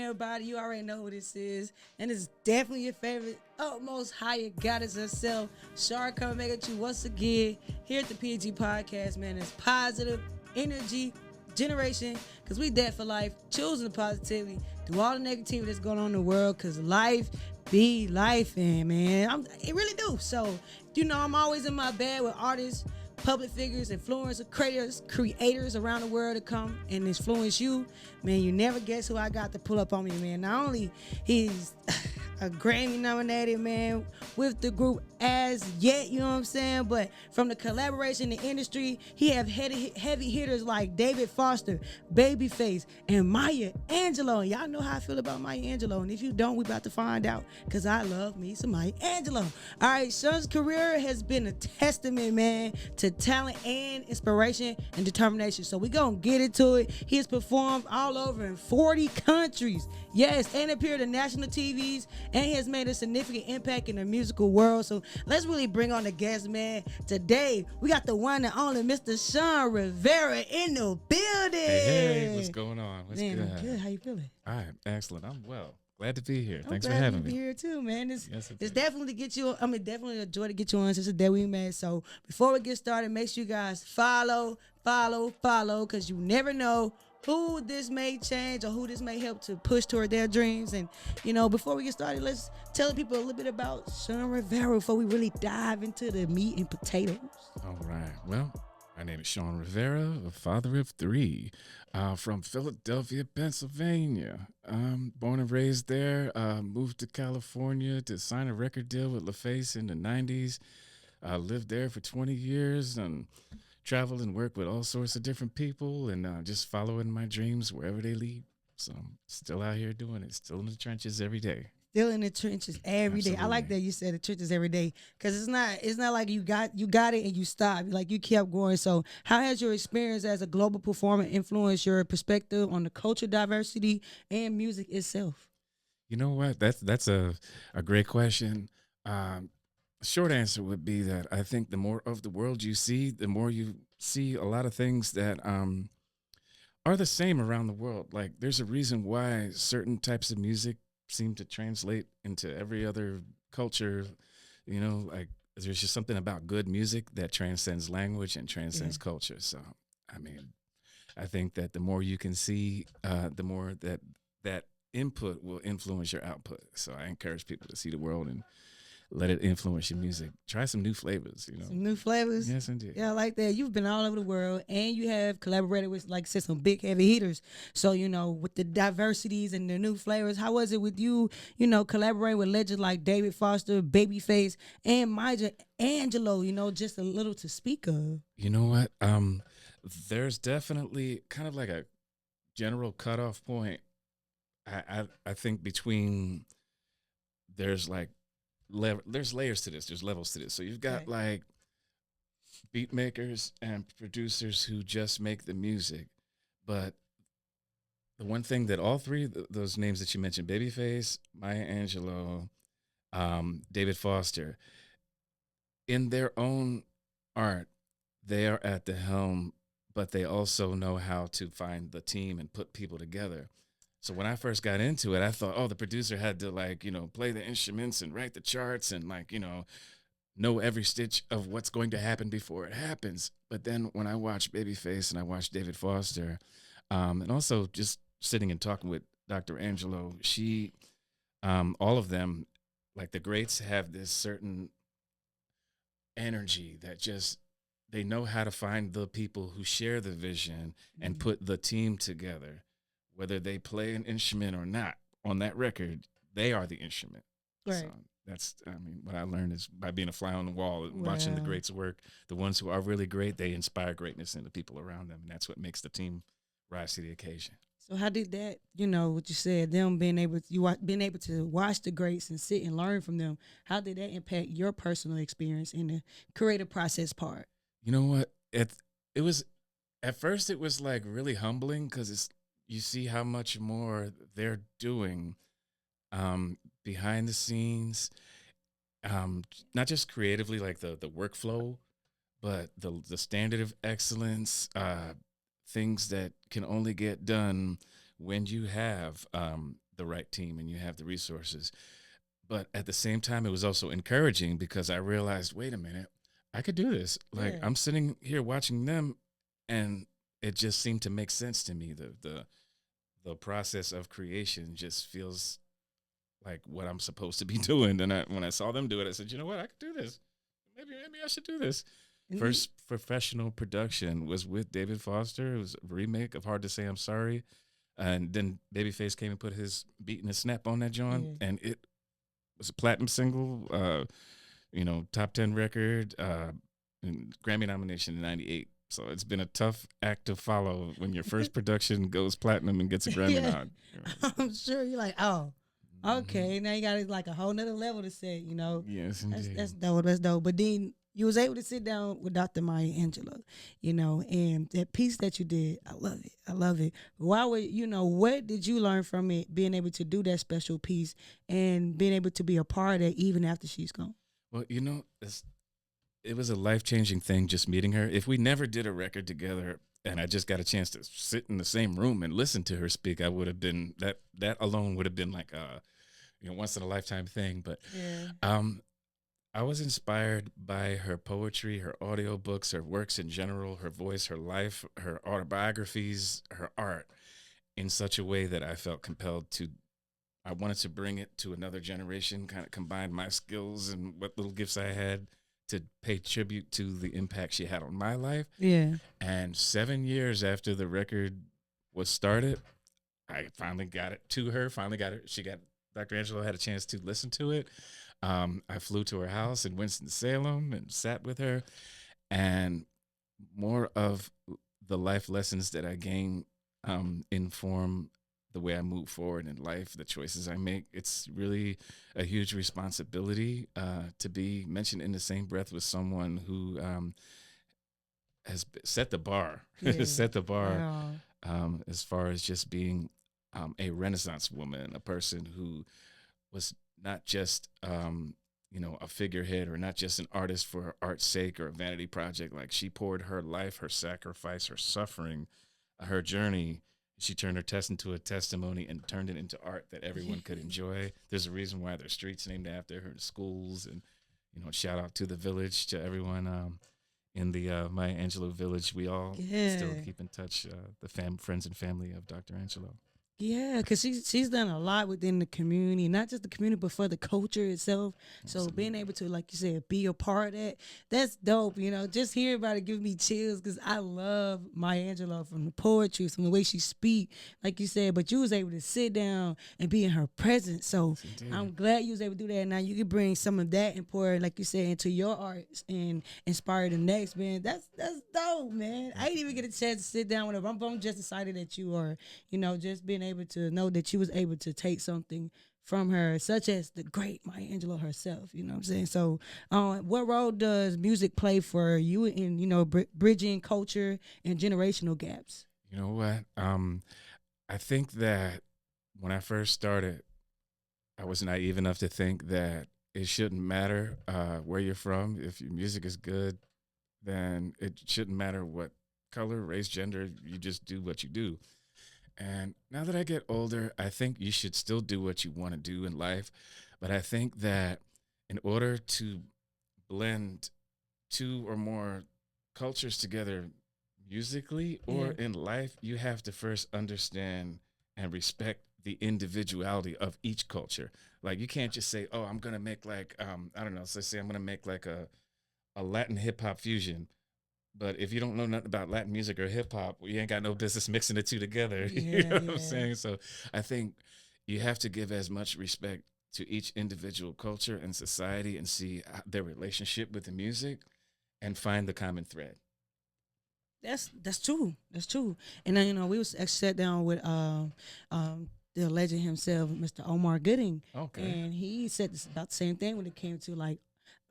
everybody? You already know who this is. And it's definitely your favorite, utmost higher goddess herself, Shar, coming back at you once again here at the P.E.G podcast, man. It's positive energy generation, because we dead for life, choosing the positivity through all the negativity that's going on in the world, because life be life, and man, it really do. So, I'm always in my bed with artists, public figures, influencers, creators around the world to come and influence you. Man, you never guess who I got to pull up on me, man. Not only he's a Grammy nominated, man, with the group As Yet, you know what I'm saying? But from the collaboration in the industry, he have heavy hitters like David Foster, Babyface, and Maya Angelou. And y'all know how I feel about Maya Angelou. And if you don't, we about to find out, because I love me some Maya Angelou. All right, Shawn's career has been a testament, man, to talent and inspiration and determination. So we gonna get into it. He has performed all over in 40 countries. Yes, and appeared in national TVs, and he has made a significant impact in the musical world. So let's really bring on the guest, man. Today, we got the one and only Mr. Shawn Rivera in the building. Hey, what's going on? What's man, good? I'm good. How you feeling? All right, excellent. I'm well. Glad to be here. I'm Thanks for glad having you be me. here too, man. It's Yes, definitely to get you. Definitely a joy to get you on since the day we met. So before we get started, make sure you guys follow, because you never know who this may change or who this may help to push toward their dreams. And before we get started, let's tell people a little bit about Shawn Rivera before we really dive into the meat and potatoes. All right. Well, my name is Shawn Rivera, a father of three, from Philadelphia, Pennsylvania. Born and raised there. Moved to California to sign a record deal with LaFace in the 90s. Lived there for 20 years and traveled and worked with all sorts of different people, and just following my dreams wherever they lead. So I'm still out here doing it, still in the trenches every day. Still in the trenches every day. I like that you said the trenches every day, because it's not like you got it and you stop. Like, you kept going. So how has your experience as a global performer influenced your perspective on the culture diversity and music itself? You know what? That's a great question. Short answer would be that I think the more of the world you see, the more you see a lot of things that are the same around the world. Like, there's a reason why certain types of music seem to translate into every other culture. Like, there's just something about good music that transcends language and transcends culture. So, I think that the more you can see, the more that input will influence your output. So I encourage people to see the world and let it influence your music. Try some new flavors, Some new flavors? Yes, indeed. Yeah, I like that. You've been all over the world, and you have collaborated with, like I said, some big heavy hitters. So, with the diversities and the new flavors, how was it with you, collaborating with legends like David Foster, Babyface, and Maya Angelou, just a little to speak of? You know what? There's definitely kind of like a general cutoff point. I think between there's layers to this. There's levels to this. So you've got like beat makers and producers who just make the music. But the one thing that all three of those names that you mentioned, Babyface, Maya Angelou, David Foster, in their own art, they are at the helm, but they also know how to find the team and put people together. So when I first got into it, I thought, the producer had to play the instruments and write the charts and know every stitch of what's going to happen before it happens. But then when I watched Babyface and I watched David Foster, and also just sitting and talking with Dr. Angelou, she, all of them, like the greats, have this certain energy that they know how to find the people who share the vision and put the team together. Whether they play an instrument or not on that record, they are the instrument. Right. So that's, what I learned is by being a fly on the wall, watching the greats work. The ones who are really great, they inspire greatness in the people around them, and that's what makes the team rise to the occasion. So how did that, what you said, them being able to watch the greats and sit and learn from them, how did that impact your personal experience in the creative process part? You know what? It was, at first it was like really humbling, because you see how much more they're doing behind the scenes, not just creatively, like the workflow, but the standard of excellence, things that can only get done when you have the right team and you have the resources. But at the same time, it was also encouraging because I realized, wait a minute, I could do this. Like Yeah. I'm sitting here watching them, and it just seemed to make sense to me. The process of creation just feels like what I'm supposed to be doing. And when I saw them do it, I said, you know what, I could do this. Maybe I should do this. And First professional production was with David Foster. It was a remake of Hard to Say I'm Sorry. And then Babyface came and put his beat and a snap on that joint, Yeah. and it was a platinum single, top 10 record, and Grammy nomination in '98. So it's been a tough act to follow when your first production goes platinum and gets a Grammy Yeah. nod. I'm sure you're like, oh, Mhm. okay. Now you got like a whole nother level to set, you know. Yes, That's indeed. that's dope. That's dope. But then you was able to sit down with Dr. Maya Angelou, you know, and that piece that you did, I love it. I love it. Why would what did you learn from it, being able to do that special piece and being able to be a part of it even after she's gone? Well, it was a life changing thing just meeting her. If we never did a record together and I just got a chance to sit in the same room and listen to her speak, I would have been that alone would have been like a once in a lifetime thing. But Yeah. um, I was inspired by her poetry, her audiobooks, her works in general, her voice, her life, her autobiographies, her art in such a way that I felt compelled to. I wanted to bring it to another generation, kind of combine my skills and what little gifts I had to pay tribute to the impact she had on my life. Yeah. And 7 years after the record was started, I finally got it to her. Finally got it. Dr. Angelo had a chance to listen to it. I flew to her house in Winston-Salem and sat with her. And more of the life lessons that I gained inform the way I move forward in life, the choices I make. It's really a huge responsibility to be mentioned in the same breath with someone who has set the bar, Yeah. set the bar Wow. as far as just being a Renaissance woman, a person who was not just a figurehead or not just an artist for art's sake or a vanity project. Like she poured her life, her sacrifice, her suffering, her journey. She turned her test into a testimony and turned it into art that everyone could enjoy. There's a reason why there's streets named after her, schools, and shout out to the village, to everyone in the Maya Angelou village. We all still Yeah. keep in touch, the friends and family of Dr. Angelo. Yeah, because she's done a lot within the community, not just the community, but for the culture itself. So Absolutely. being able to, like you said, be a part of that's dope. Just hearing about it gives me chills because I love Maya Angelou from the poetry, from the way she speak, like you said. But you was able to sit down and be in her presence. So Yes, indeed. I'm glad you was able to do that. Now you can bring some of that and pour, like you said, into your art and inspire the next man. That's dope, man. I didn't even get a chance to sit down with her. I'm just excited that you are, just being able to know that you was able to take something from her, such as the great Maya Angelou herself. You know what I'm saying? So, what role does music play for you in bridging culture and generational gaps? You know what? I think that when I first started, I was naive enough to think that it shouldn't matter where you're from. If your music is good, then it shouldn't matter what color, race, gender. You just do what you do. And now that I get older, I think you should still do what you want to do in life. But I think that in order to blend two or more cultures together musically or Yeah. in life, you have to first understand and respect the individuality of each culture. Like you can't just say, "Oh, I'm gonna make like I don't know." So let's say I'm gonna make like a Latin hip hop fusion. But if you don't know nothing about Latin music or hip hop, well, you ain't got no business mixing the two together. You Yeah, know what I'm yeah. saying? So I think you have to give as much respect to each individual culture and society and see their relationship with the music and find the common thread. That's true. That's true. And then we was sat down with the legend himself, Mr. Omar Gooding, Okay. and he said about the same thing when it came to like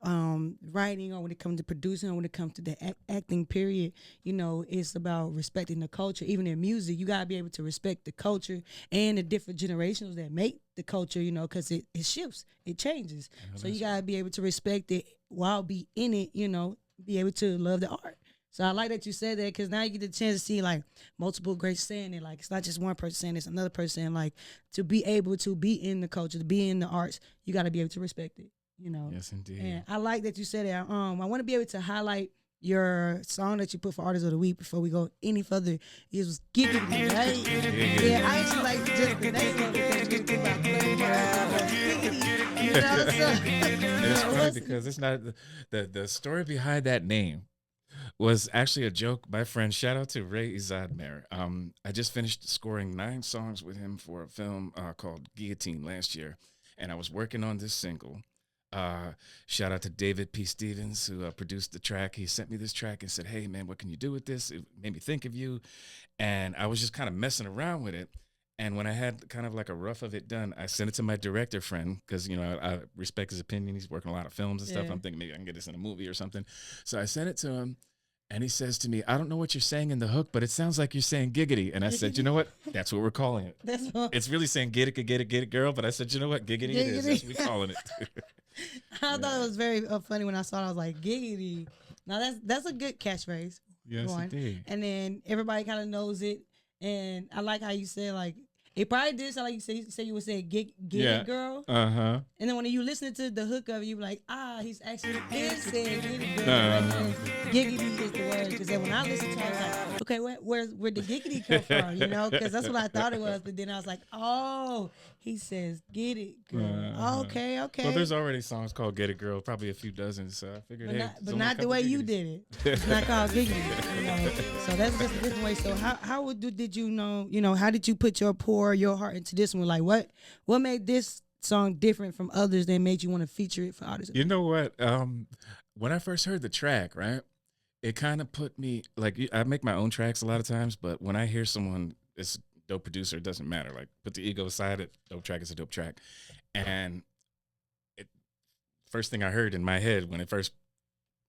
writing, or when it comes to producing, or when it comes to the acting period. It's about respecting the culture. Even in music, you gotta be able to respect the culture and the different generations that make the culture. Because it shifts, it changes. So you gotta be able to respect it while be in it. Be able to love the art. So I like that you said that because now you get the chance to see like multiple greats saying it. Like it's not just one person saying this, another person saying like to be able to be in the culture, to be in the arts, you got to be able to respect it. You know. Yes, indeed. And I like that you said that. I want to be able to highlight your song that you put for Artist of the Week before we go any further. It was Giggity, right? Yeah, I actually like just the name of it because you think about Giggity. You know, so It's funny because it's not the story behind that name was actually a joke. My friend, shout out to Ray Izadmer. I just finished scoring 9 songs with him for a film called Guillotine last year, and I was working on this single. Uh, Shout out to David P. Stevens who produced the track. He sent me this track and said, "Hey man, what can you do with this?" It made me think of you, and I was just kind of messing around with it. And when I had kind of like a rough of it done, I sent it to my director friend because I respect his opinion. He's working a lot of films and stuff. Yeah. I'm thinking maybe I can get this in a movie or something. So I sent it to him, and he says to me, "I don't know what you're saying in the hook, but it sounds like you're saying giggity." And I said, "You know what? That's what we're calling it. that's what It's really saying get it, girl." But I said, "You know what? Giggity, it is. That's what we're calling it." I thought it was very funny when I saw it. I was like, giggity. Now that's a good catchphrase. Yes, One. indeed. And then everybody kind of knows it. And I like how you said like it probably did sound like you said you would say get Yeah. it, girl. Uh-huh. And then when you listen to the hook of it, you be like, he's actually is saying get it, girl. Uh-huh. And giggity is the word. Because then when I listened to it, I was like, okay, where'd the giggity come from? You know, because that's what I thought it was. But then I was like, oh, he says get it, girl. Uh-huh. Okay. Well, there's already songs called "Get It, Girl," probably a few dozen. So I figured, But not the way you did it. It's not called giggity. You know? So that's just a different way. So how did you know? You know, how did you put your heart into this one? Like what made this song different from others that made you want to feature it for artists? You know what? When I first heard the track, right, it kind of put me like I make my own tracks a lot of times, but when I hear someone is a dope producer, it doesn't matter. Like put the ego aside, it dope track is a dope track, and it first thing I heard in my head when it first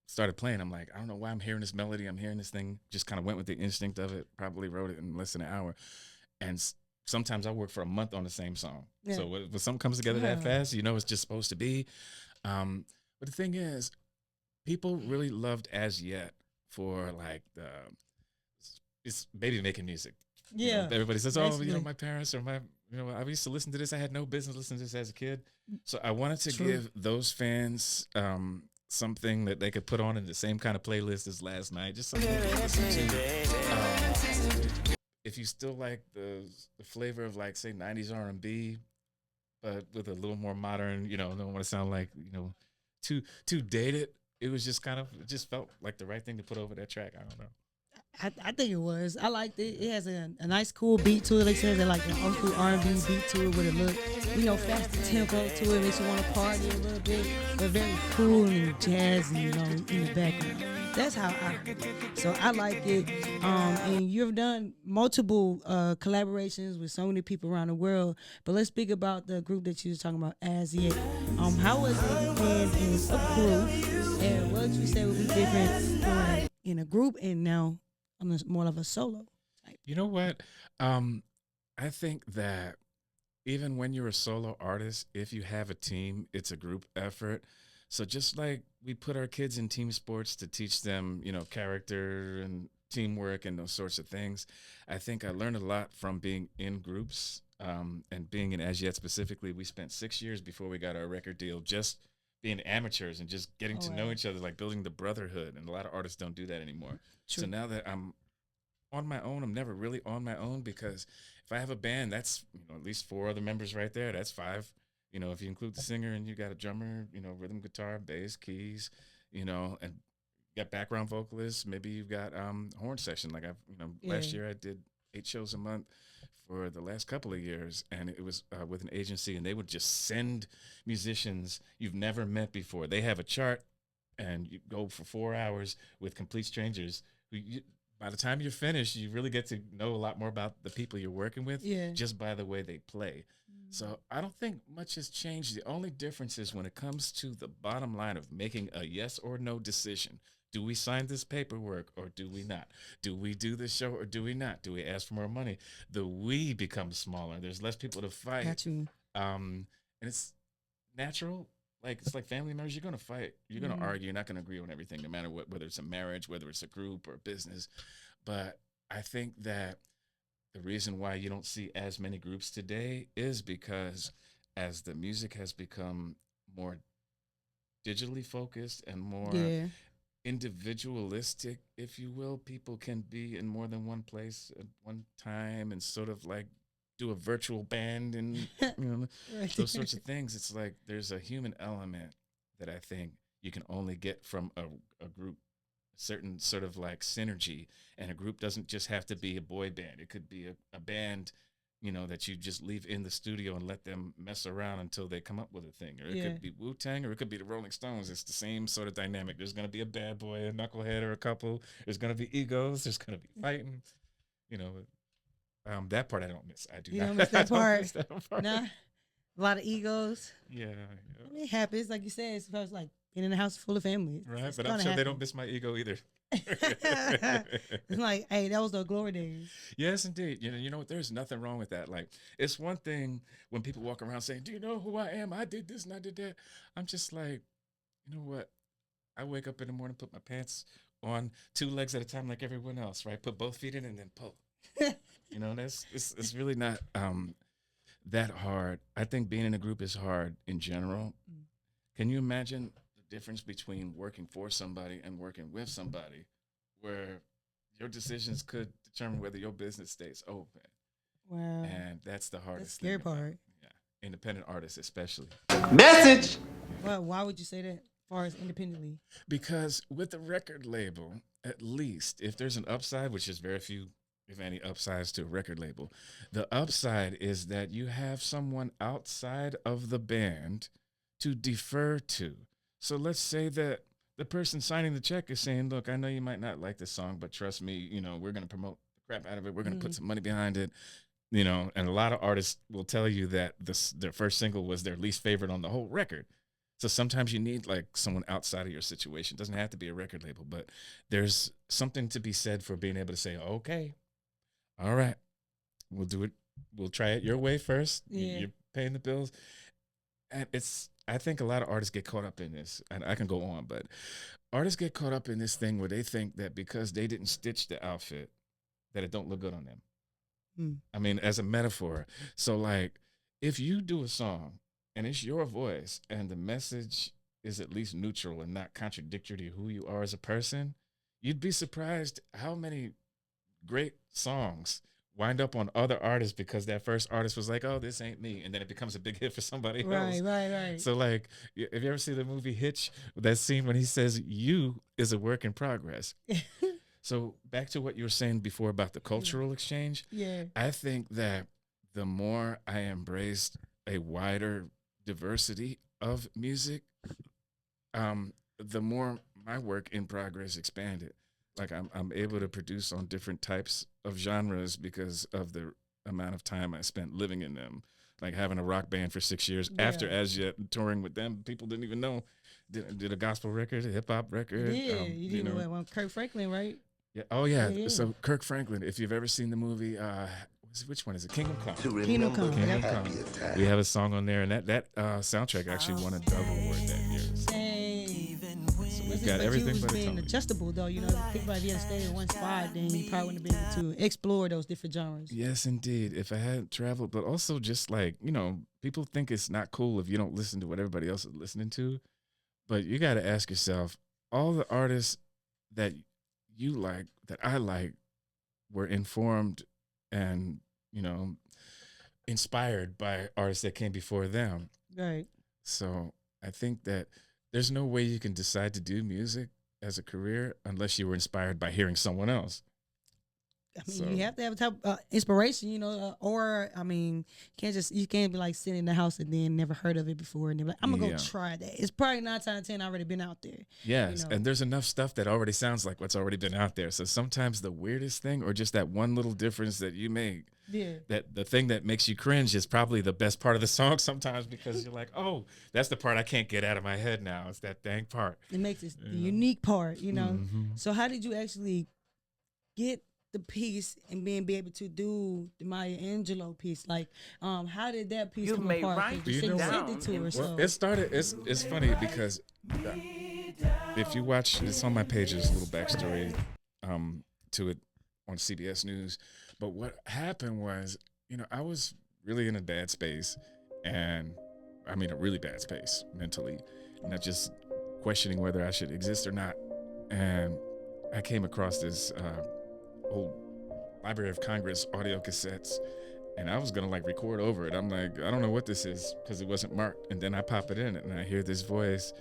started playing, I'm like, I don't know why I'm hearing this melody. I'm hearing this thing. Just kind of went with the instinct of it. Probably wrote it in less than an hour, and sometimes I work for a month on the same song. Yeah. So when something comes together that fast, it's just supposed to be. But the thing is, people really loved As Yet for like it's baby making music. Yeah. Everybody says, "Oh, basically. my parents or I used to listen to this. I had no business listening to this as a kid." So I wanted to True. give those fans something that they could put on in the same kind of playlist as Last Night, just something they could listen to. If you still like the flavor of like say 90s R&B, but with a little more modern, don't want to sound like too dated. It was just it just felt like the right thing to put over that track. I don't know. I think it was. I liked it. It has a nice, cool beat to it. Like says like an old school R&B beat to it with a look, faster tempo to it. Makes you want to party a little bit, but very cool and jazzy, in the background. That's how I heard it. So I like it. And you've done multiple collaborations with so many people around the world. But let's speak about the group that you was talking about, As Yet. How was it being in a group? And what would you say would be different doing in a group and now on more of a solo type? You know what? I think that even when you're a solo artist, if you have a team, it's a group effort. So just like we put our kids in team sports to teach them, character and teamwork and those sorts of things, I think I learned a lot from being in groups and being in As Yet specifically. We spent 6 years before we got our record deal just being amateurs and just getting to know each other, like building the brotherhood. And a lot of artists don't do that anymore. True. So now that I'm on my own, I'm never really on my own because if I have a band, that's at least 4 other members right there. That's 5. If you include the singer and you got a drummer, rhythm guitar, bass, keys, and you got background vocalists. Maybe you've got horn section. Like last year I did 8 shows a month for the last couple of years, and it was with an agency, and they would just send musicians you've never met before. They have a chart, and you go for 4 hours with complete strangers who by the time you're finished, you really get to know a lot more about the people you're working with just by the way they play. So I don't think much has changed. The only difference is when it comes to the bottom line of making a yes or no decision. Do we sign this paperwork or do we not? Do we do this show or do we not? Do we ask for more money? The we becomes smaller. There's less people to fight. Got you. And it's natural. like it's like family members. You're gonna fight. You're gonna argue. You're not gonna agree on everything, no matter what. Whether it's a marriage, whether it's a group or a business. But I think that the reason why you don't see as many groups today is because as the music has become more digitally focused and more Yeah. individualistic, if you will, people can be in more than one place at one time and sort of like do a virtual band and you know Right. those sorts of things. It's like there's a human element that I think you can only get from a group, certain sort of like synergy. And a group doesn't just have to be a boy band, it could be a band, that you just leave in the studio and let them mess around until they come up with a thing. Or it Yeah. could be Wu Tang, or it could be the Rolling Stones. It's the same sort of dynamic. There's going to be a bad boy, a knucklehead, or a couple. There's going to be egos. There's going to be fighting. You know, that part I don't miss. I do You not. don't miss I that don't part. miss that part. Nah. A lot of egos. Yeah, I mean, it happens, like you said. It's supposed like being in a house full of family. right. It's But I'm gonna sure they happen. don't miss my ego either. It's like, hey, that was the glory days. Yes, indeed. You know what? There's nothing wrong with that. Like, it's one thing when people walk around saying, "Do you know who I am? I did this and I did that." I'm just like, you know what? I wake up in the morning, put my pants on two legs at a time, like everyone else, right? Put both feet in and then pull. That's it's really not that hard. I think being in a group is hard in general. Mm. Can you imagine the difference between working for somebody and working with somebody, where your decisions could determine whether your business stays open? Wow. And that's the That's hardest scary thing about, part. yeah, independent artists especially. Message. Well, why would you say that? As far as independently. Because with a record label, at least if there's an upside, which is very few, if any, upsides to a record label, the upside is that you have someone outside of the band to defer to. So let's say that the person signing the check is saying, "Look, I know you might not like this song, but trust me, we're going to promote the crap out of it. We're going to put some money behind it." And a lot of artists will tell you that their first single was their least favorite on the whole record. So sometimes you need like someone outside of your situation. It doesn't have to be a record label, but there's something to be said for being able to say, "Okay, all right, we'll do it. We'll try it your way first. Yeah. You're paying the bills." And I think a lot of artists get caught up in this, and I can go on, but artists get caught up in this thing where they think that because they didn't stitch the outfit, that it don't look good on them. Mm. I mean, as a metaphor. So like, if you do a song and it's your voice and the message is at least neutral and not contradictory to who you are as a person, you'd be surprised how many great songs wind up on other artists because that first artist was like, "Oh, this ain't me," and then it becomes a big hit for somebody else. Right. So like, if you ever see the movie Hitch, that scene when he says "you" is a work in progress. So back to what you were saying before about the cultural exchange. Yeah. I think that the more I embraced a wider diversity of music, the more my work in progress expanded. Like I'm able to produce on different types of genres because of the amount of time I spent living in them. Like having a rock band for 6 years after Yeah. As Yet, touring with them, people didn't even know. Did a gospel record, a hip hop record. Yeah. You didn't know what Kirk Franklin, right? Yeah. Oh yeah. Yeah. So Kirk Franklin, if you've ever seen the movie, which one is it? Kingdom Come. To Kingdom remember Come, the yep. happier times. We have a song on there, and that soundtrack actually won a Dove Award that year. Hey. So we've got everything was but a being Tony. adjustable though. Think about if you had to stay in one spot, then you probably wouldn't have been able to explore those different genres. Yes, indeed. If I hadn't traveled, but also just like, people think it's not cool if you don't listen to what everybody else is listening to. But you got to ask yourself, all the artists that you like, that I like, were informed and, inspired by artists that came before them. Right. So I think that there's no way you can decide to do music as a career unless you were inspired by hearing someone else. I mean, So- you have to have a type of inspiration, or you can't be like sitting in the house and then never heard of it before and they're like, I'm gonna Yeah. go try that. It's probably 9 times out of 10 already been out there. Yes, know. and there's enough stuff that already sounds like what's already been out there. So sometimes the weirdest thing, or just that one little difference that you make, Yeah. that the thing that makes you cringe is probably the best part of the song sometimes, because you're like, "Oh, that's the part I can't get out of my head now. It's that dang part." It makes it the unique part. Mhm. So how did you actually get the piece and being be able to do the Maya Angelou piece? Like, how did that piece You come may apart? write Because you it said you sent down it to her. in- So Well, it started. It's funny because if you watch, it's on my page. There's a little backstory to it on CBS News. But what happened was, I was really in a bad space, and I mean a really bad space mentally, not just questioning whether I should exist or not. And I came across this old Library of Congress audio cassettes, and I was gonna like record over it. I'm like, I don't know what this is because it wasn't marked. And then I pop it in, and I hear this voice,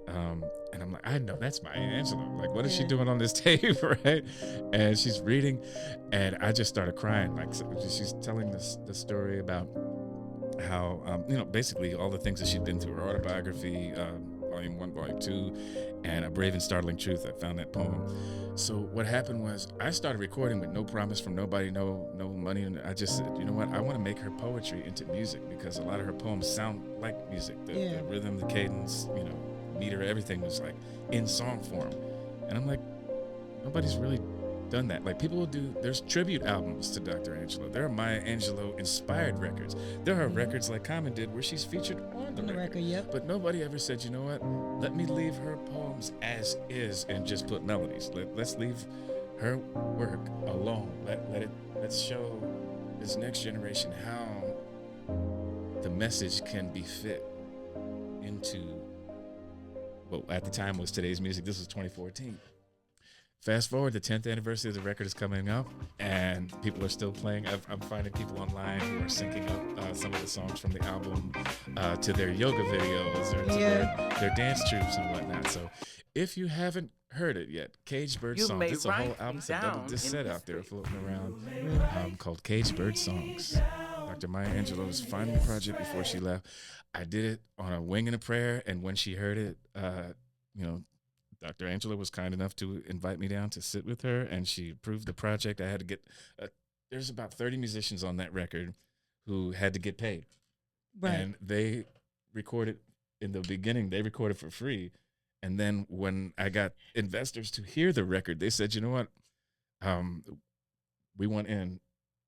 and I'm like, I know that's Maya Angelou. Like, what is she doing on this tape, right? And she's reading, and I just started crying. Like, she's telling the story about how, basically all the things that she'd been through, her autobiography, volume 1, volume 2, and A Brave and Startling Truth. I found that poem. So what happened was I started recording with no promise from nobody, no money. And I just said, you know what? I want to make her poetry into music because a lot of her poems sound like music. The rhythm, the cadence, meter, everything was like in song form. And I'm like, nobody's really done that. Like, people will do, there's tribute albums to Dr. Angelou. There are Maya Angelou inspired records. There are records like Common did where she's featured on the record. Yep. But nobody ever said, you know what, let me leave her poems as is and just put melodies. Let's leave her work alone. Let's show this next generation how the message can be fit into, well, at the time was today's music. This was 2014. Fast forward, the 10th anniversary of the record is coming up, and people are still playing. I'm finding people online who are syncing up some of the songs from the album to their yoga videos or to their dance troupes and whatnot. So if you haven't heard it yet, Caged Bird Songs, it's a whole album, it's a double disc set out there floating around called Caged Bird Songs. Dr. Maya Angelou's final project before she left. I did it on a wing and a prayer, and when she heard it, Dr. Angelou was kind enough to invite me down to sit with her, and she approved the project. I had to get, there's about 30 musicians on that record who had to get paid. Right. And they recorded, in the beginning, they recorded for free. And then when I got investors to hear the record, they said, you know what, we want in.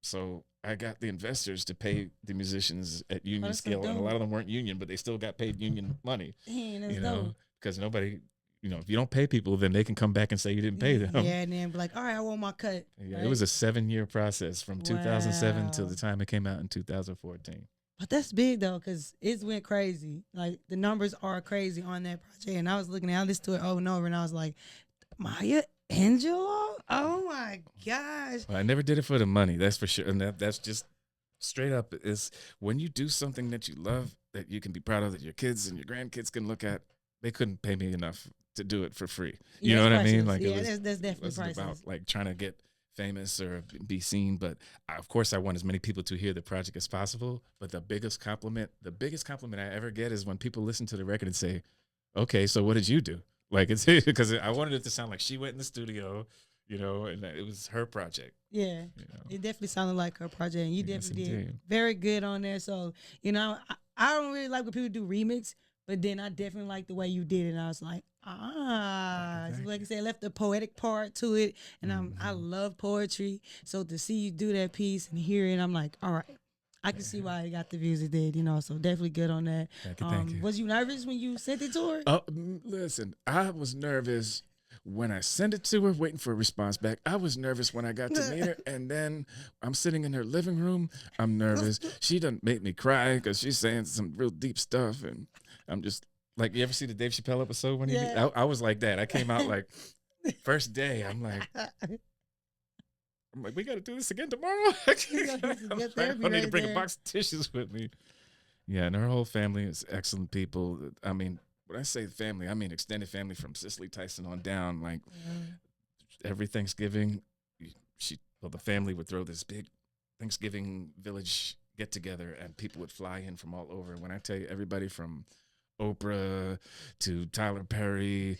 So I got the investors to pay the musicians at union scale. And a lot of them weren't union, but they still got paid union money, because nobody... if you don't pay people, then they can come back and say you didn't pay them. Yeah, and then be like, all right, I want my cut. Yeah, right? It was a 7-year process from 2007 till the time it came out in 2014. But that's big, though, because it went crazy. Like, the numbers are crazy on that project. And I was looking at, I listened to it over and over, and I was like, Maya Angelou? Oh, my gosh. Well, I never did it for the money, that's for sure. And that's just straight up, is when you do something that you love, that you can be proud of, that your kids and your grandkids can look at, they couldn't pay me enough to do it for free. You know what I mean? Like, that's definitely priceless. About like trying to get famous or be seen, but of course I want as many people to hear the project as possible. But the biggest compliment I ever get is when people listen to the record and say, okay, so what did you do? Like, it's because I wanted it to sound like she went in the studio, and it was her project. Yeah, it definitely sounded like her project, and you definitely did very good on there. So, I don't really like when people do remix, but then I definitely like the way you did it. And I was like, so like I said, I left the poetic part to it, and I love poetry. So to see you do that piece and hear it, I'm like, all right, I can see why it got the views it did. So definitely good on that. Thank you. Was you nervous when you sent it to her? Oh, listen, I was nervous when I sent it to her, waiting for a response back. I was nervous when I got to meet her, and then I'm sitting in her living room. I'm nervous. She done make me cry because she's saying some real deep stuff, and I'm just like, you ever see the Dave Chappelle episode when I was like that. I came out like first day. I'm like, we got to do this again tomorrow. I need to bring a box of tissues with me. Yeah, and her whole family is excellent people. I mean, when I say family, I mean extended family from Cicely Tyson on down. Like, every Thanksgiving, the family would throw this big Thanksgiving village get together, and people would fly in from all over. When I tell you, everybody from Oprah to Tyler Perry,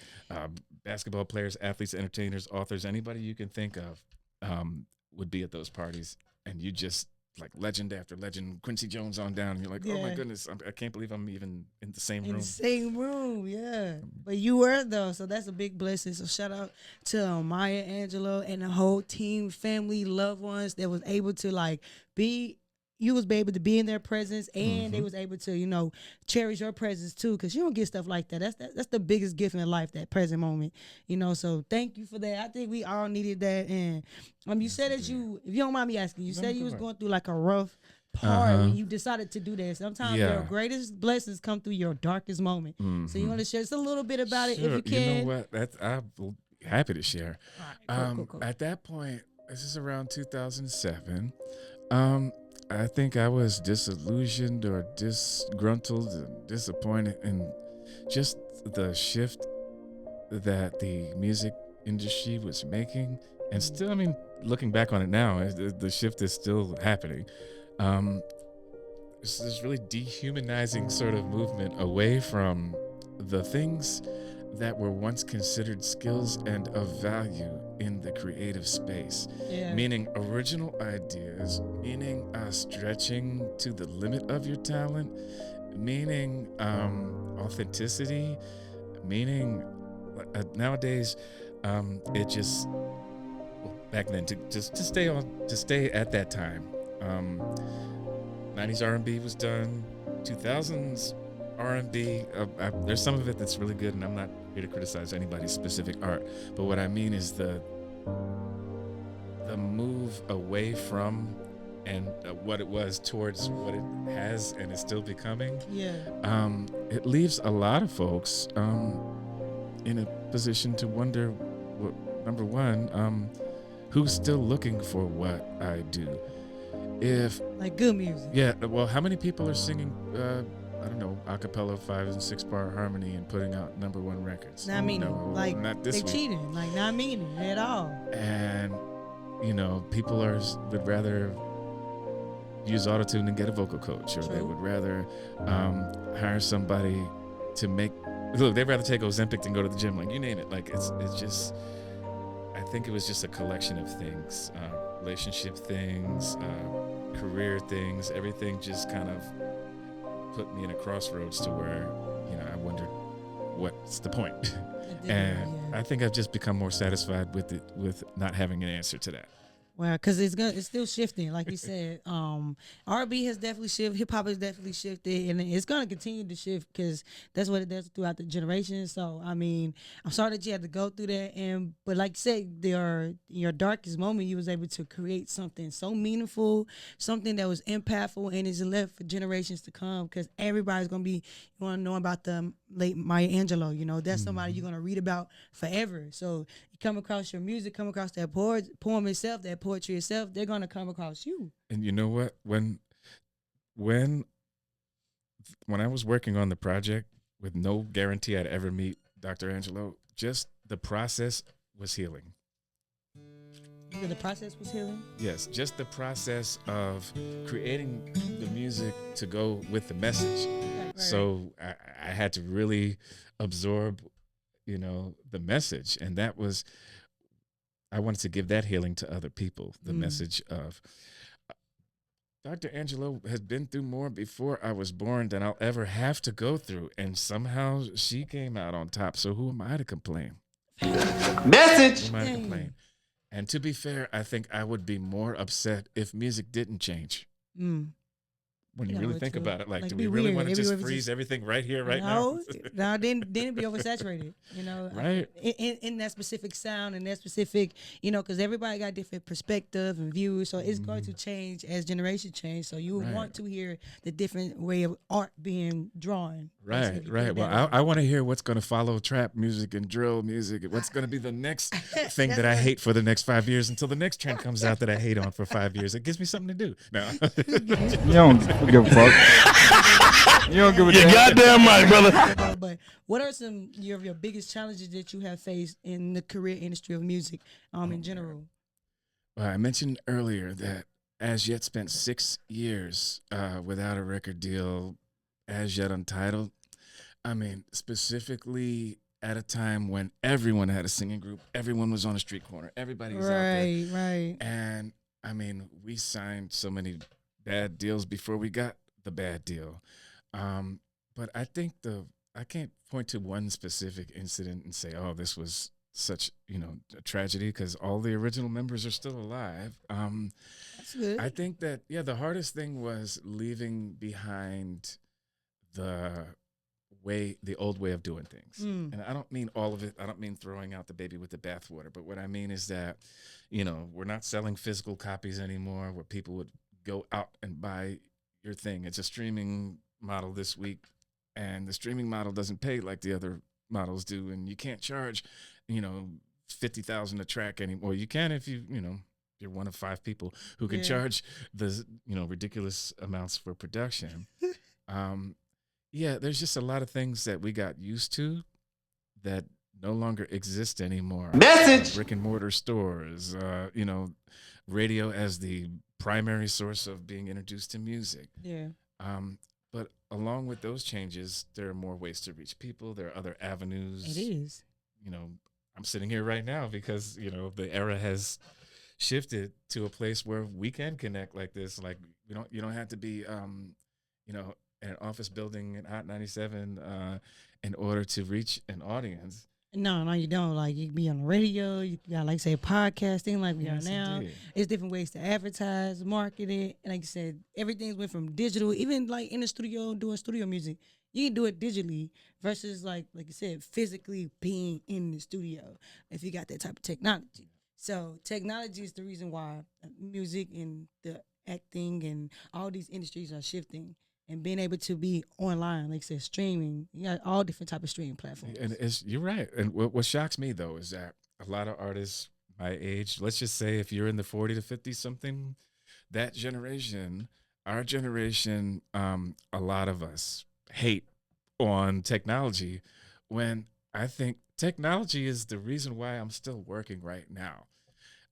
basketball players, athletes, entertainers, authors, anybody you can think of would be at those parties. And you just like legend after legend, Quincy Jones on down, and you're like, oh my Yeah. goodness, I can't believe I'm even in the same In room. the same room, yeah. But you were though, so that's a big blessing. So shout out to Maya Angelou and the whole team, family, loved ones that was able to like be. You was able to be in their presence, and they was able to, cherish your presence too, because you don't get stuff like that. That's the biggest gift in life, that present moment, So thank you for that. I think we all needed that. And you said that if you don't mind me asking, you said you was going through like a rough part when you decided to do that. Sometimes your greatest blessings come through your darkest moment. So you want to share just a little bit about it if you can? You know what? I'm happy to share. All right, cool. At that point, this is around 2007. I think I was disillusioned or disgruntled and disappointed in just the shift that the music industry was making. And still, I mean, looking back on it now, the shift is still happening. It's this really dehumanizing sort of movement away from the things that were once considered skills and of value in the creative space. Yeah. Meaning original ideas, meaning stretching to the limit of your talent, meaning authenticity, meaning nowadays it just, back then, to stay at that time, 90s R&B was done, 2000s R&B, there's some of it that's really good, and I'm not here to criticize anybody's specific art, but what I mean is the move away from and what it was towards what it has and is still becoming. Yeah. It leaves a lot of folks in a position to wonder, number one, who's still looking for what I do? If like good music. Yeah, well, how many people are singing I don't know, a cappella 5 and 6 part harmony and putting out #1 records? Not meaning, like not this they week. cheating, like not meaning at all. And people would rather use autotune and get a vocal coach, or they would rather hire somebody to make. Look, they'd rather take Ozempic than go to the gym. Like, you name it. Like, it's just. I think it was just a collection of things, relationship things, career things. Everything just kind of put me in a crossroads to where I wondered what's the point. And I think I've just become more satisfied with not having an answer to that. Well, because it's still shifting, like you said. R&B has definitely shifted, hip hop has definitely shifted, and it's gonna continue to shift because that's what it does throughout the generations. So I mean, I'm sorry that you had to go through that, but like you said, your darkest moment, you was able to create something so meaningful, something that was impactful, and is left for generations to come. Because everybody's gonna be, you want to know about the late Maya Angelou. That's somebody you're gonna read about forever. So you come across your music, come across that poem itself, that poetry itself, they're gonna come across you. And you know what? When I was working on the project with no guarantee I'd ever meet Dr. Angelou, just the process was healing. The process was healing? Yes, just the process of creating the music to go with the message. Right. So I had to really absorb, the message. And that was, I wanted to give that healing to other people. The message of Dr. Angelou has been through more before I was born than I'll ever have to go through. And somehow she came out on top. So who am I to complain? Message! Who am I to complain? And to be fair, I think I would be more upset if music didn't change. When you really think about it, like do we really want to just freeze everything right here, right now? No, then it'd be oversaturated, Right. In that specific sound and that specific, because everybody got different perspective and views, so it's going to change as generations change. So you want to hear the different way of art being drawn. Right. Well, I want to hear what's going to follow trap music and drill music. What's going to be the next thing that I hate for the next 5 years until the next trend comes out that I hate on for 5 years. It gives me something to do. No. You don't give a fuck. You don't give a damn. Goddamn right, brother. But what are some of your biggest challenges that you have faced in the career industry of music in general? Well, I mentioned earlier that as yet spent 6 years without a record deal, as yet untitled. I mean, specifically at a time when everyone had a singing group, everyone was on a street corner, everybody was out there. Right. And I mean, we signed so many bad deals before we got the bad deal. But I think I can't point to one specific incident and say, oh, this was such a tragedy because all the original members are still alive. That's good. I think that the hardest thing was leaving behind the the old way of doing things. Mm. And I don't mean all of it. I don't mean throwing out the baby with the bathwater. But what I mean is that, we're not selling physical copies anymore where people would go out and buy your thing. It's a streaming model this week, and the streaming model doesn't pay like the other models do, and you can't charge, 50,000 a track anymore. You can if you're one of 5 people who can charge the ridiculous amounts for production. There's just a lot of things that we got used to that no longer exist anymore. Message. Brick and mortar stores, radio as the primary source of being introduced to music. Yeah. But along with those changes, there are more ways to reach people. There are other avenues. It is. I'm sitting here right now because, the era has shifted to a place where we can connect like this. Like you don't have to be, in an office building in Hot 97 in order to reach an audience. No, you don't. Like, you can be on the radio. You got, like, say, podcasting like we are now. Indeed. It's different ways to advertise, market it. And like you said, everything's went from digital, even, like, in the studio, doing studio music. You can do it digitally versus, like you said, physically being in the studio if you got that type of technology. So technology is the reason why music and the acting and all these industries are shifting. And being able to be online, like I said, streaming, you got all different type of streaming platforms. And you're right. And what shocks me, though, is that a lot of artists my age, let's just say if you're in the 40 to 50 something, that generation, our generation, a lot of us hate on technology when I think technology is the reason why I'm still working right now.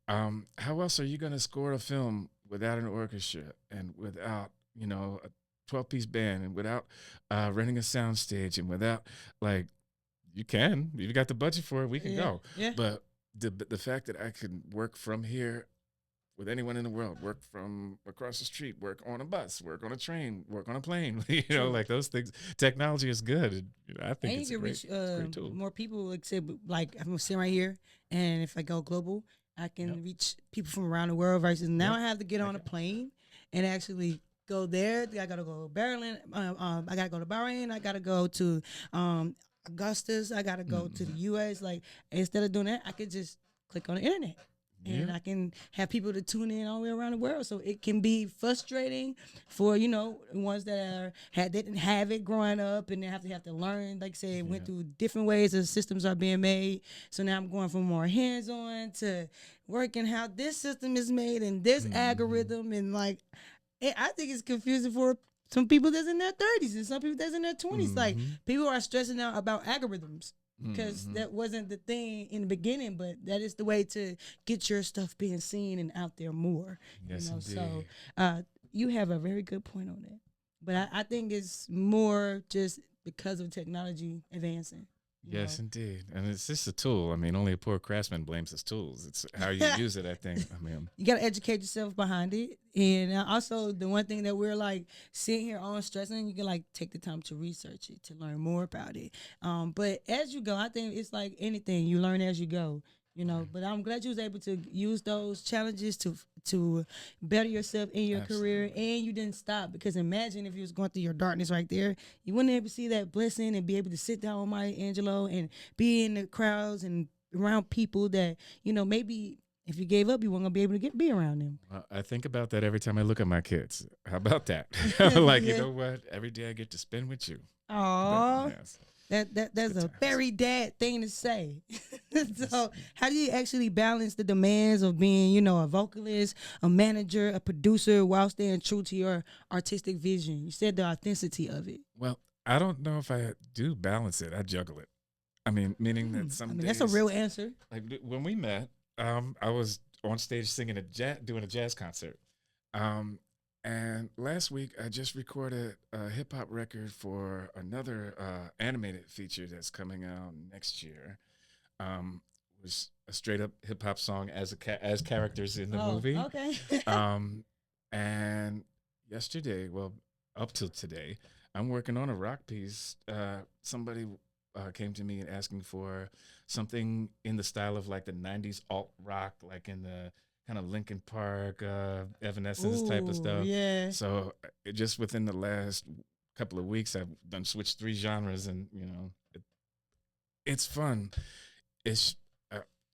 How else are you going to score a film without an orchestra and without, a 12-piece band and without renting a sound stage and without, you've got the budget for it, we can go. Yeah. But the fact that I can work from here with anyone in the world, work from across the street, work on a bus, work on a train, work on a plane, like those things. Technology is good. I think and it's you a can reach great tool. more people. Like I'm sitting right here, and if I go global, I can reach people from around the world. Versus now, I have to get on a plane and actually go there. I gotta go to Berlin. I gotta go to Bahrain. I gotta go to Augustus. I gotta go to the U.S. Like, instead of doing that, I could just click on the internet. And I can have people to tune in all the way around the world. So it can be frustrating for, ones that didn't have it growing up and they have to learn, like I said, went through different ways the systems are being made. So now I'm going from more hands-on to working how this system is made and this algorithm. And I think it's confusing for some people that's in their 30s and some people that's in their 20s. Like, people are stressing out about algorithms. Because that wasn't the thing in the beginning, but that is the way to get your stuff being seen and out there more. Yes, indeed. So you have a very good point on that. But I think it's more just because of technology advancing. Yes, indeed. And it's just a tool. I mean, only a poor craftsman blames his tools. It's how you use it, I think. I mean, you got to educate yourself behind it. And also, the one thing that we're sitting here on stressing, you can take the time to research it, to learn more about it. But as you go, I think it's like anything, you learn as you go. But I'm glad you was able to use those challenges to better yourself in your career, and you didn't stop. Because imagine if you was going through your darkness right there, you wouldn't able to see that blessing and be able to sit down with Maya Angelou and be in the crowds and around people that maybe if you gave up, you weren't gonna be able to be around them. I think about that every time I look at my kids. How about that? You know what? Every day I get to spend with you. Aww. Yes. That's a very dad thing to say. So how do you actually balance the demands of being, a vocalist, a manager, a producer, while staying true to your artistic vision? You said the authenticity of it. Well, I don't know if I do balance it. I juggle it. I mean, meaning that some days, that's a real answer. Like when we met, I was on stage singing doing a jazz concert. And last week, I just recorded a hip-hop record for another animated feature that's coming out next year. It was a straight-up hip-hop song as characters in the movie. Okay. And, yesterday, well, up till today, I'm working on a rock piece. Somebody came to me and asking for something in the style of like the '90s alt rock, like in the kind of Linkin Park, Evanescence type of Ooh, stuff. yeah. So just within the last couple of weeks, I've done switched three genres, and it's fun. It's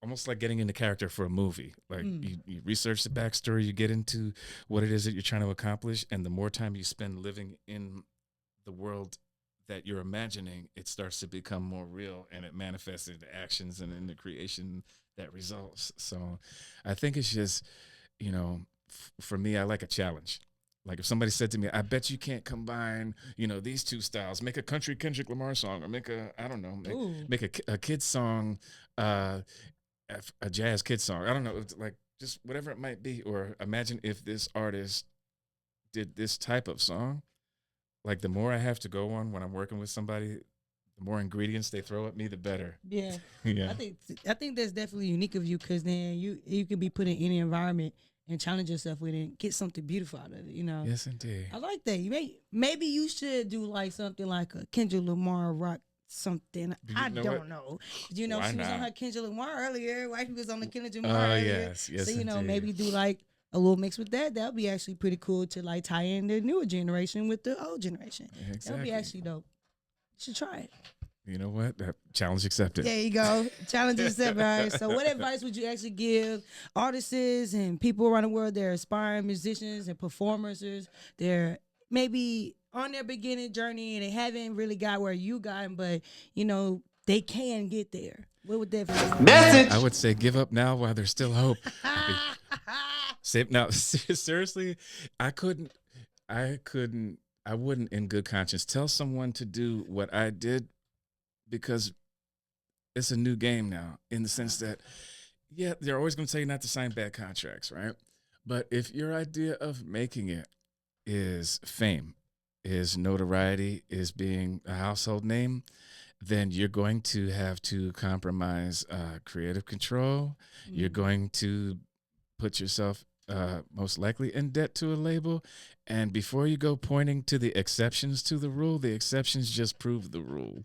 almost like getting into character for a movie. Like you research the backstory, you get into what it is that you're trying to accomplish, and the more time you spend living in the world that you're imagining, it starts to become more real, and it manifests into actions and in the creation that results. So I think it's just, for me, I like a challenge. Like if somebody said to me, I bet you can't combine, these two styles, make a country Kendrick Lamar song, or make a, I don't know, make a kid's song, uh, a jazz kid song. I don't know, it's like just whatever it might be. Or imagine if this artist did this type of song. Like the more I have to go on when I'm working with somebody, the more ingredients they throw at me, the better. Yeah. Yeah. I think that's definitely unique of you, because then you can be put in any environment and challenge yourself with it and get something beautiful out of it. Yes, indeed. I like that. Maybe you should do like something like a Kendrick Lamar rock something. I don't know. Why She was on not? her Kendrick Lamar earlier. Wifey was on the Kendrick Lamar Oh, earlier. yes, So indeed. maybe do like a little mix with that. That'll be actually pretty cool to like tie in the newer generation with the old generation. That'll Exactly. be actually dope. You should try it. You know what? That challenge accepted. There you go. Challenge yourself, all right? So what advice would you actually give artists and people around the world? They're aspiring musicians and performers. They're maybe on their beginning journey and they haven't really got where you got, but they can get there. What would that advice be? Message. I would say give up now while there's still hope. Now, seriously, I wouldn't in good conscience tell someone to do what I did, because it's a new game now, in the sense that, yeah, they're always going to tell you not to sign bad contracts, right? But if your idea of making it is fame, is notoriety, is being a household name, then you're going to have to compromise creative control. You're going to put yourself most likely in debt to a label. And before you go pointing to the exceptions to the rule, the exceptions just prove the rule.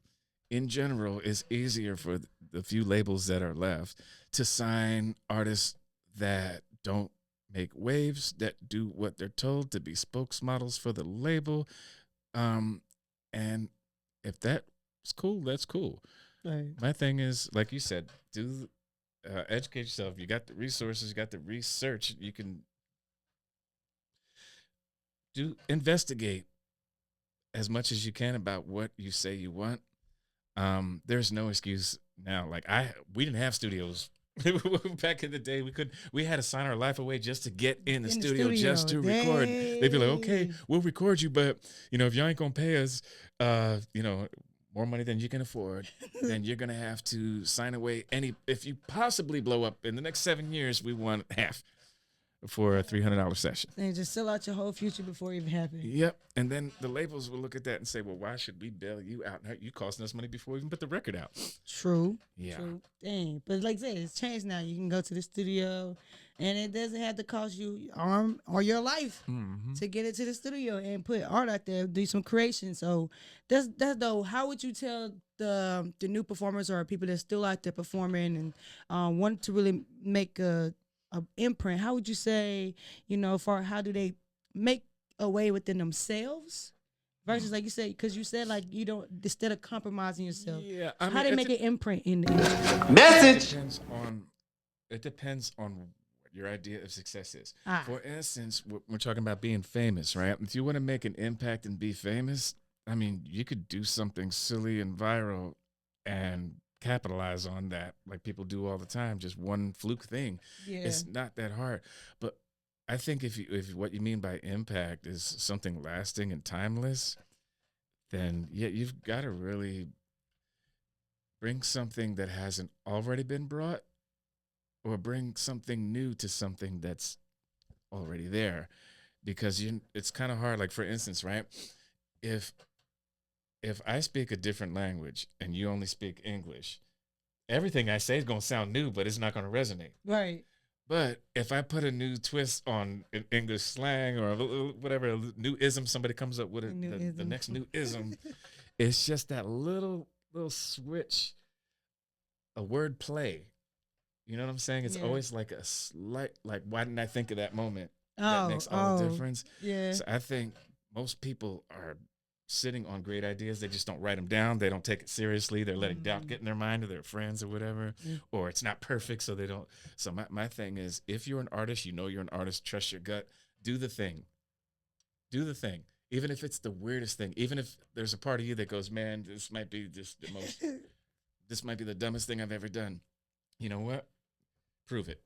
In general, it's easier for the few labels that are left to sign artists that don't make waves, that do what they're told, to be spokesmodels for the label. And if that's cool, that's cool. Right. My thing is, like you said, educate yourself. You got the resources, you got the research. You can investigate as much as you can about what you say you want. There's no excuse now. Like we didn't have studios back in the day. We had to sign our life away just to get in the studio just to record. They'd be like, okay, we'll record you, but if y'all ain't gonna pay us, more money than you can afford, then you're gonna have to sign away if you possibly blow up in the next 7 years, we want half for a $300 session. And just sell out your whole future before it even happens. Yep. And then the labels will look at that and say, well, why should we bail you out? You costing us money before we even put the record out. True. Yeah. True. Dang. But like I said, it's changed now. You can go to the studio and it doesn't have to cost you your arm or your life to get into the studio and put art out there, do some creation. So that's though. How would you tell the new performers or people that's still out there performing and want to really make a imprint? How would you say, for how do they make a way within themselves versus like you said, because you said like you don't, instead of compromising yourself. Yeah. How they make an imprint in the industry? Message. It depends on what your idea of success is. Ah. For instance, we're talking about being famous, right? If you want to make an impact and be famous, I mean, you could do something silly and viral and capitalize on that, like people do all the time, just one fluke thing. Yeah. It's not that hard. But I think if what you mean by impact is something lasting and timeless, then yeah, you've got to really bring something that hasn't already been brought, or bring something new to something that's already there, because it's kind of hard. Like for instance, right, if I speak a different language and you only speak English, everything I say is going to sound new, but it's not going to resonate. Right. But if I put a new twist on English slang or whatever, a new ism, somebody comes up with the next new ism, it's just that little switch, a word play. You know what I'm saying? It's always like a slight, like, why didn't I think of that moment? That makes all the difference. Yeah. So I think most people are sitting on great ideas. They just don't write them down. They don't take it seriously. They're letting doubt get in their mind, or their friends or whatever, or it's not perfect. So they don't. So my thing is, if you're an artist, you know you're an artist, trust your gut, do the thing. Do the thing. Even if it's the weirdest thing, even if there's a part of you that goes, man, this might be just the most, this might be the dumbest thing I've ever done. You know what? Prove it.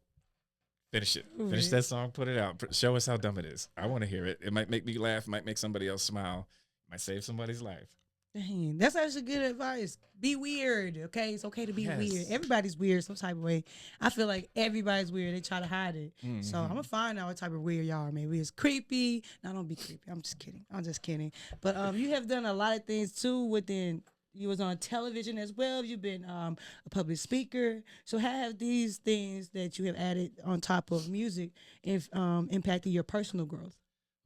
Finish it. Finish that song. Put it out. Show us how dumb it is. I want to hear it. It might make me laugh. Might make somebody else smile. Might save somebody's life. Dang, that's actually good advice. Be weird, okay? It's okay to be weird. Everybody's weird some type of way. I feel like everybody's weird. They try to hide it. So I'm gonna find out what type of weird y'all are. Maybe it's creepy. No, don't be creepy. I'm just kidding. But you have done a lot of things too within. You was on television as well. You've been a public speaker. So how have these things that you have added on top of music if impacted your personal growth?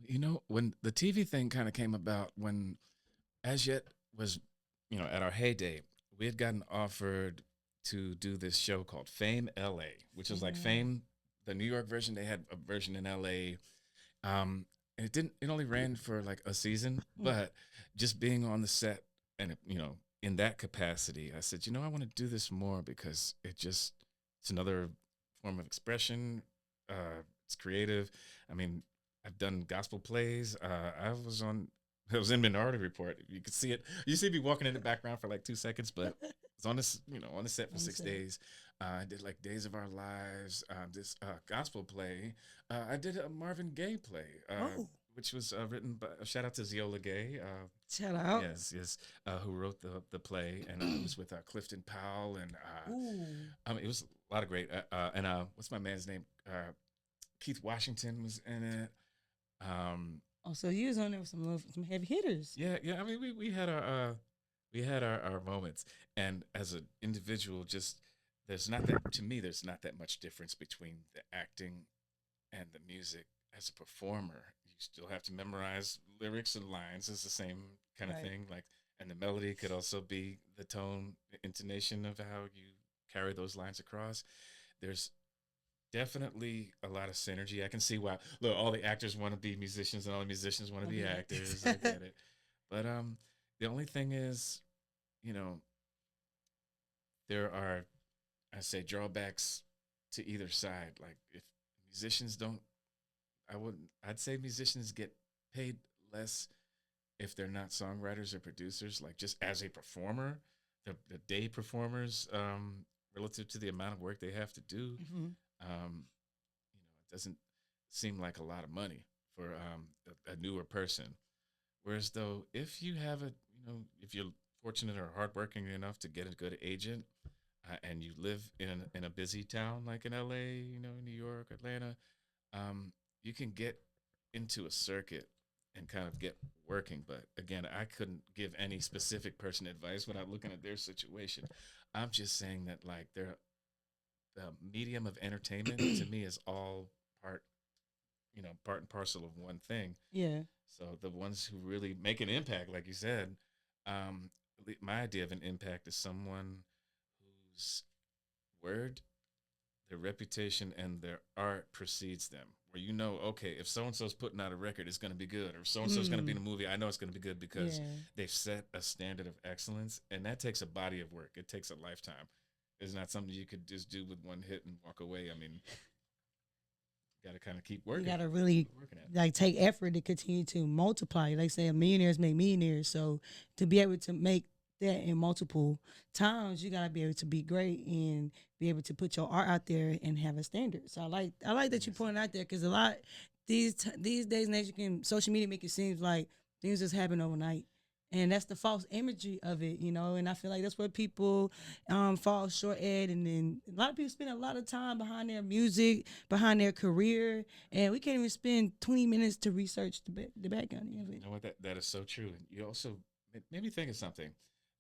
You know, when the TV thing kind of came about, when As Yet was, at our heyday, we had gotten offered to do this show called Fame LA, which was like Fame, the New York version. They had a version in LA. And it only ran for like a season, but just being on the set and, in that capacity, I said, I want to do this more because it's another form of expression. It's creative. I mean, I've done gospel plays. I was in Minority Report. You could see it. You see me walking in the background for like 2 seconds, but it's on this, on the set for 6 days. I did like Days of Our Lives, this gospel play. I did a Marvin Gaye play, which was written by, shout out to Ziola Gay. Shout out. Yes, who wrote the play, and it was with Clifton Powell, and it was a lot of great. And what's my man's name? Keith Washington was in it. So you was on there with some heavy hitters. Yeah. I mean, we had our moments, and as an individual, there's not that much difference between the acting and the music. As a performer, you still have to memorize lyrics and lines. It's the same kind of thing. Like, and the melody could also be the tone, the intonation of how you carry those lines across. There's definitely a lot of synergy. I can see why. Look, all the actors want to be musicians, and all the musicians want to be actors. I get it. But the only thing is, there are, I say, drawbacks to either side. Like, if musicians don't, I'd say musicians get paid less if they're not songwriters or producers. Like, just as a performer, the day performers, relative to the amount of work they have to do. It doesn't seem like a lot of money for a newer person. Whereas though, if you have if you're fortunate or hardworking enough to get a good agent, and you live in a busy town like in LA, New York, Atlanta, you can get into a circuit and kind of get working. But again, I couldn't give any specific person advice without looking at their situation. I'm just saying that, like, the medium of entertainment to me is all part and parcel of one thing. Yeah. So the ones who really make an impact, like you said, my idea of an impact is someone whose word, their reputation, and their art precedes them. Where okay, if so and so's putting out a record, it's going to be good, or so and so's going to be in a movie, I know it's going to be good because they've set a standard of excellence, and that takes a body of work. It takes a lifetime. It's not something you could just do with one hit and walk away. I mean, you got to kind of keep working. You got to really take effort to continue to multiply. Like say, millionaires make millionaires. So to be able to make that in multiple times, you got to be able to be great and be able to put your art out there and have a standard. So I like that you point out there, because a lot these days and age, social media make it seem like things just happen overnight. And that's the false imagery of it, and I feel like that's where people fall short at. And then a lot of people spend a lot of time behind their music, behind their career, and we can't even spend 20 minutes to research the background of it. You know what? That is so true. And you also made me think of something.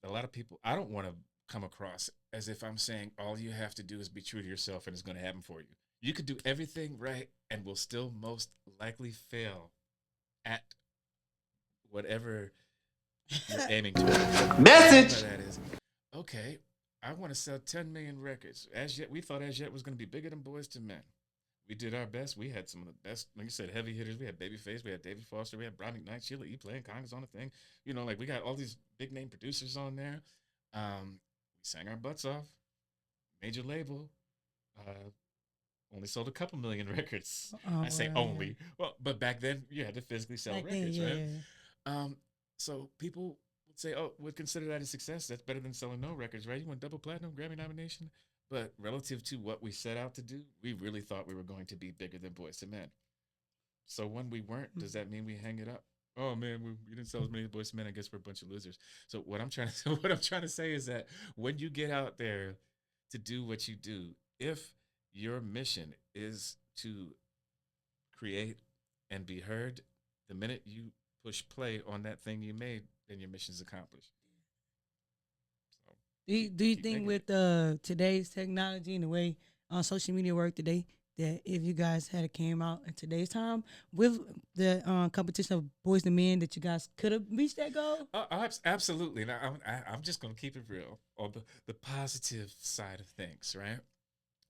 A lot of people, I don't want to come across as if I'm saying all you have to do is be true to yourself and it's going to happen for you. You could do everything right and will still most likely fail at whatever you're aiming to. Message. That is, okay, I want to sell 10 million records. As Yet, we thought As Yet was going to be bigger than Boys to Men. We did our best. We had some of the best, like you said, heavy hitters. We had Babyface, we had David Foster, we had Brian McKnight, Sheila E. playing congas on the thing. You know, like we got all these big name producers on there. We sang our butts off. Major label. Only sold a couple million records. I say only. Well, but back then you had to physically sell records, right? So people would say, oh, would consider that a success. That's better than selling no records, right? You won double platinum, Grammy nomination. But relative to what we set out to do, we really thought we were going to be bigger than Boys to Men. So when we weren't, does that mean we hang it up? Oh man, we didn't sell as many Boys to Men. I guess we're a bunch of losers. So what I'm trying to say is that when you get out there to do what you do, if your mission is to create and be heard, the minute you push play on that thing you made, then your mission's accomplished. Do you think with today's technology and the way social media work today, that if you guys had came out in today's time with the competition of Boys to Men, that you guys could have reached that goal? Absolutely. Now, I'm just going to keep it real on the positive side of things, right?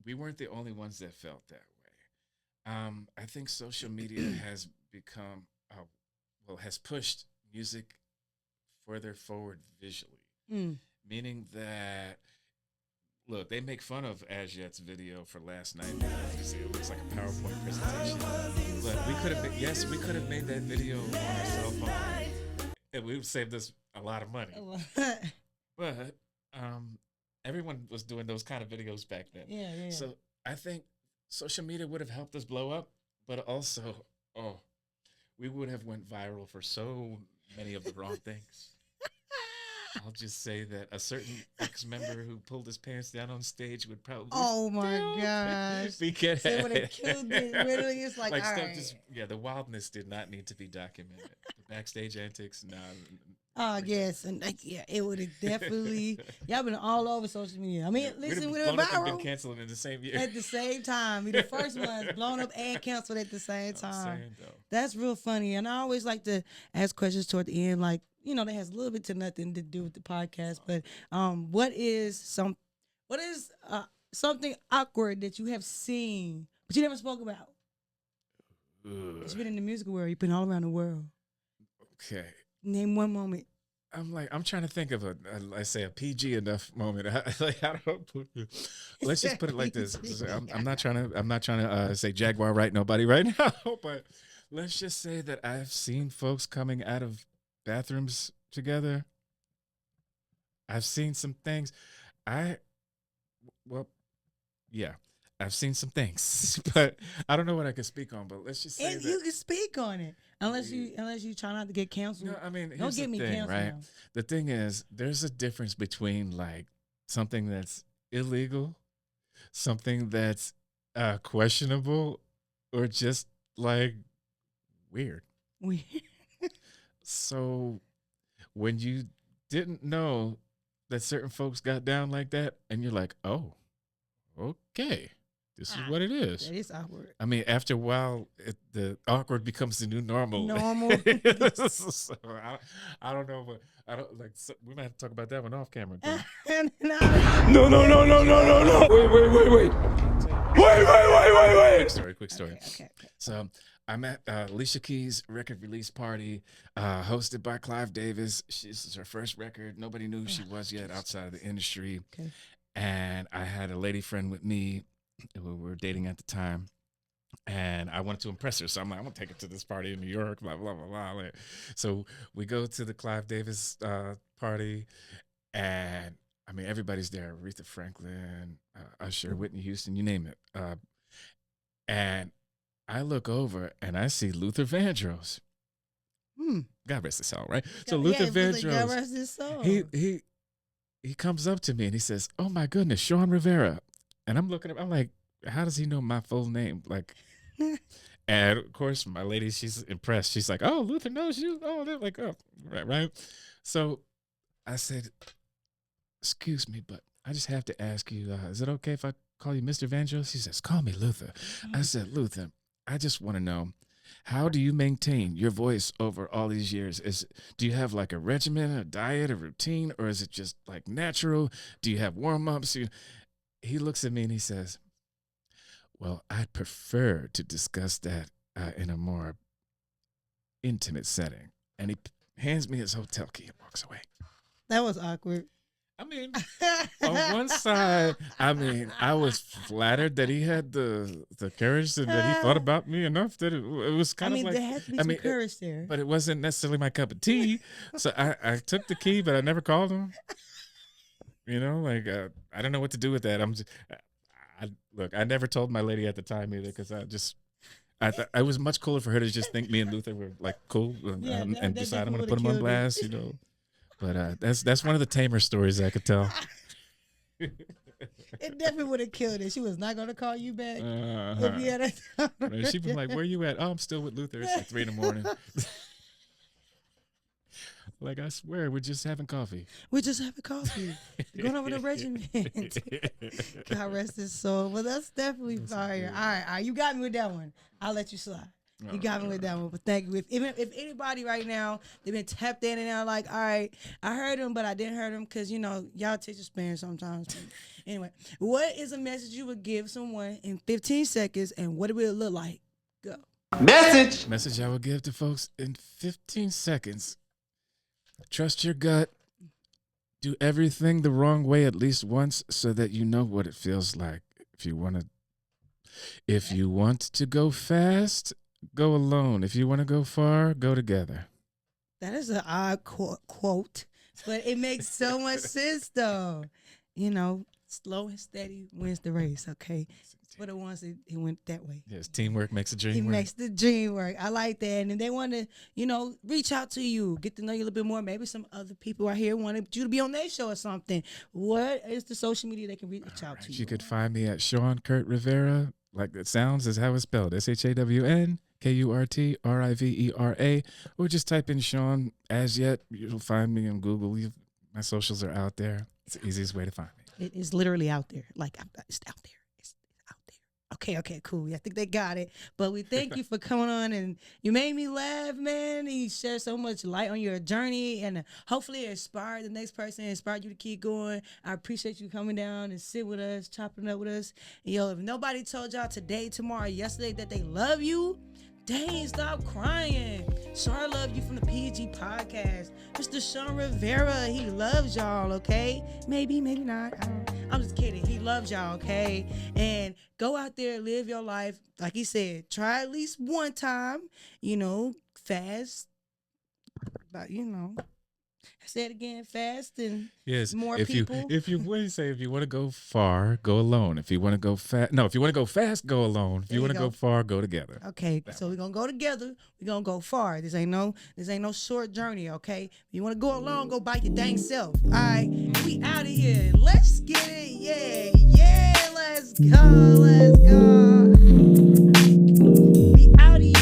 We weren't the only ones that felt that way. I think social media has become, has pushed music further forward visually. Meaning that, look, they make fun of As Yet's video for last night. It looks like a PowerPoint presentation. But we could have made that video on our cell phone, and we would saved us a lot of money. But everyone was doing those kind of videos back then. Yeah. So I think social media would have helped us blow up, but also, we would have went viral for so many of the wrong things. I'll just say that a certain ex-member who pulled his pants down on stage would probably. Oh my gosh! They would have killed it. Literally, it's like, all stuff right. The wildness did not need to be documented. The backstage antics, nah. Oh yes, and it would have definitely. Y'all been all over social media. I mean, listen, we were viral. Been canceled in the same year. At the same time, we the first ones blown up and canceled at the same time. That's real funny, and I always like to ask questions toward the end, like, that has a little bit to nothing to do with the podcast. But what is something awkward that you have seen but you never spoke about? It's been in the music world. You've been all around the world. Okay. Name one moment. I'm trying to think of a P.G. enough moment. Let's just put it like this. I'm not trying to say Jaguar right nobody right now, but let's just say that I've seen folks coming out of bathrooms together. I've seen some things. I've seen some things, but I don't know what I can speak on. But let's just say that you can speak on it, unless you try not to get canceled. No, I mean, don't get me canceled. Right? Now. The thing is, there's a difference between like something that's illegal, something that's questionable, or just like weird. So when you didn't know that certain folks got down like that, and you're like, oh, okay. This is what it is. That is awkward. I mean, after a while, the awkward becomes the new normal. So I don't know, but I don't like. So we might have to talk about that one off camera. No. Wait. Quick story. Okay. So I'm at Alicia Keys' record release party, hosted by Clive Davis. This is her first record. Nobody knew who she was yet outside of the industry. Okay. And I had a lady friend with me who we were dating at the time, and I wanted to impress her. So I'm like, I'm going to take her to this party in New York, blah, blah, blah, blah. So we go to the Clive Davis party, and I mean, everybody's there. Aretha Franklin, Usher, Whitney Houston, you name it. And I look over, and I see Luther Vandross. God rest his soul, right? So Luther Vandross, God rest his soul. He comes up to me and he says, "Oh my goodness, Shawn Rivera." And I'm looking at him, I'm like, how does he know my full name? Like, and of course, my lady, she's impressed. She's like, "Oh, Luther knows you." Oh, they're like, "Oh, right." So I said, "Excuse me, but I just have to ask you, is it okay if I call you Mr. Vandross? He says, call me Luther. I said, Luther, I just want to know, how do you maintain your voice over all these years? Do you have like a regimen, a diet, a routine, or is it just like natural? Do you have warm-ups? He looks at me and he says, well, I'd prefer to discuss that in a more intimate setting. And he hands me his hotel key and walks away. That was awkward. I mean, on one side, I was flattered that he had the courage that he thought about me enough that it was kind of like. There has to be some courage there. But it wasn't necessarily my cup of tea. So I took the key, but I never called him. You know, like I don't know what to do with that. Look, I never told my lady at the time either because I thought it was much cooler for her to just think me and Luther were like cool and decide I'm going to put him on blast, you know. But that's one of the tamer stories I could tell. It definitely would have killed it. She was not going to call you back. If you had She'd be like, where you at? Oh, I'm still with Luther. It's like 3 in the a.m. Like, I swear, we're just having coffee. We're just having coffee. Going over the regiment. God rest his soul. Well, that's definitely fire. All right. You got me with that one. I'll let you slide. You got me with that one. But thank you. If anybody right now, they've been tapped in and they're like, all right, I heard him, but I didn't hear him because, you know, y'all take your Spanish sometimes. Anyway, what is a message you would give someone in 15 seconds and what would it look like? Go. Message I would give to folks in 15 seconds. Trust your gut. Do everything the wrong way at least once so that you know what it feels like. If you want to go fast, go alone. If you want to go far, go together. That is an odd quote, but it makes so much sense though. You know, slow and steady wins the race, okay? But it once it went that way. Yes, teamwork makes the dream work. It makes the dream work. I like that. And if they want to, you know, reach out to you, get to know you a little bit more. Maybe some other people out here wanted you to be on their show or something. What is the social media they can reach out to you? You could find me at Shawn Rivera, like it sounds, is how it's spelled. ShawnKurtrivera, or just type in Shawn as yet. You'll find me on Google. My socials are out there. It's the easiest way to find me. It is literally out there. Like, it's out there. Okay, cool. I think they got it. But we thank you for coming on, and you made me laugh, man. You shared so much light on your journey, and hopefully it inspired the next person, inspired you to keep going. I appreciate you coming down and sit with us, chopping up with us. And yo, if nobody told y'all today, tomorrow, yesterday that they love you, dang, stop crying. Shawn love you from the P.E.G podcast. Mr. Shawn Rivera, he loves y'all, okay? Maybe not. I'm just kidding. He loves y'all, okay? And go out there, live your life. Like he said, try at least one time, you know, fast. But, you know, I said again, fast and more people. If you want to go far, go alone. If you want to go fast, if you want to go fast, go alone. If you want to go far, go together. Okay, so we're gonna go together. We're gonna go far. This ain't no short journey. Okay, if you want to go alone, go by your dang self. All right, we out of here. Let's get it. Yeah. Let's go. We out of here.